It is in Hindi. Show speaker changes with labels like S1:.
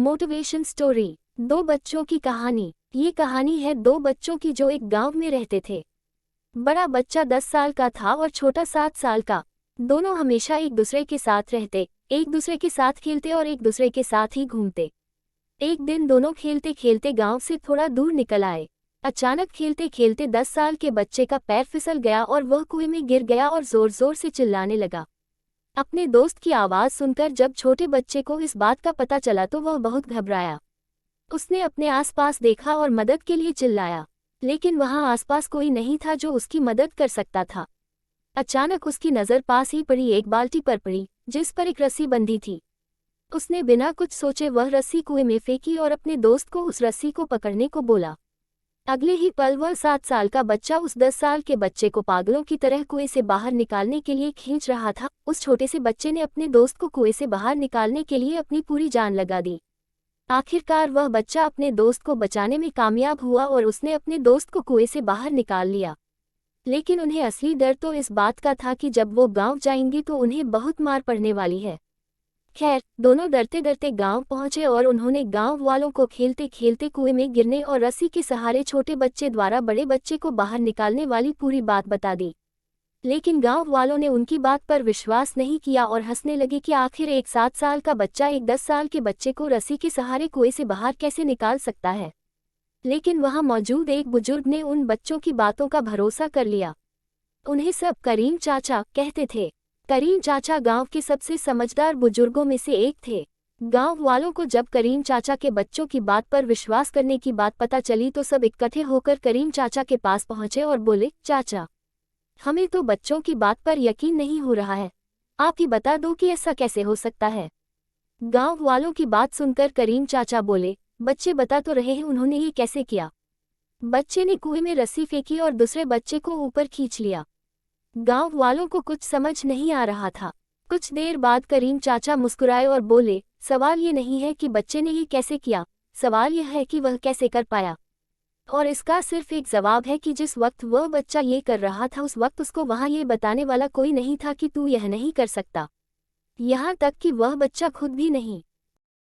S1: Motivation story. दो बच्चों की कहानी। ये कहानी है दो बच्चों की जो एक गांव में रहते थे। बड़ा बच्चा 10 साल का था और छोटा 7 साल का। दोनों हमेशा एक दूसरे के साथ रहते, एक दूसरे के साथ खेलते और एक दूसरे के साथ ही घूमते। एक दिन दोनों खेलते खेलते गांव से थोड़ा दूर निकल आए। अचानक खेलते खेलते 10 साल के बच्चे का पैर फिसल गया और वह कुएं में गिर गया और जोर जोर से चिल्लाने लगा। अपने दोस्त की आवाज़ सुनकर जब छोटे बच्चे को इस बात का पता चला तो वह बहुत घबराया। उसने अपने आसपास देखा और मदद के लिए चिल्लाया, लेकिन वहां आसपास कोई नहीं था जो उसकी मदद कर सकता था। अचानक उसकी नज़र पास ही पड़ी एक बाल्टी पर पड़ी, जिस पर एक रस्सी बंधी थी। उसने बिना कुछ सोचे वह रस्सी कुएं में फेंकी और अपने दोस्त को उस रस्सी को पकड़ने को बोला। अगले ही पल वह 7 साल का बच्चा उस 10 साल के बच्चे को पागलों की तरह कुएं से बाहर निकालने के लिए खींच रहा था। उस छोटे से बच्चे ने अपने दोस्त को कुएं से बाहर निकालने के लिए अपनी पूरी जान लगा दी। आखिरकार वह बच्चा अपने दोस्त को बचाने में कामयाब हुआ और उसने अपने दोस्त को कुएं से बाहर निकाल लिया। लेकिन उन्हें असली डर तो इस बात का था कि जब वो गाँव जाएंगे तो उन्हें बहुत मार पड़ने वाली है। खैर, दोनों डरते डरते गांव पहुंचे और उन्होंने गांव वालों को खेलते खेलते कुएं में गिरने और रस्सी के सहारे छोटे बच्चे द्वारा बड़े बच्चे को बाहर निकालने वाली पूरी बात बता दी। लेकिन गांव वालों ने उनकी बात पर विश्वास नहीं किया और हंसने लगे कि आखिर एक 7 साल का बच्चा एक 10 साल के बच्चे को रस्सी के सहारे कुएं से बाहर कैसे निकाल सकता है। लेकिन वहां मौजूद एक बुजुर्ग ने उन बच्चों की बातों का भरोसा कर लिया। उन्हें सब करीम चाचा कहते थे। करीम चाचा गांव के सबसे समझदार बुजुर्गों में से एक थे। गांव वालों को जब करीम चाचा के बच्चों की बात पर विश्वास करने की बात पता चली तो सब इकट्ठे होकर करीम चाचा के पास पहुंचे और बोले, चाचा, हमें तो बच्चों की बात पर यकीन नहीं हो रहा है। आप ही बता दो कि ऐसा कैसे हो सकता है। गांव वालों की बात सुनकर करीम चाचा बोले, बच्चे बता तो रहे हैं उन्होंने ये कैसे किया। बच्चे ने कुएं में रस्सी फेंकी और दूसरे बच्चे को ऊपर खींच लिया। गांव वालों को कुछ समझ नहीं आ रहा था। कुछ देर बाद करीम चाचा मुस्कुराए और बोले, सवाल ये नहीं है कि बच्चे ने ये कैसे किया, सवाल यह है कि वह कैसे कर पाया। और इसका सिर्फ एक जवाब है कि जिस वक्त वह बच्चा ये कर रहा था उस वक्त उसको वहां ये बताने वाला कोई नहीं था कि तू यह नहीं कर सकता। यहाँ तक कि वह बच्चा खुद भी नहीं।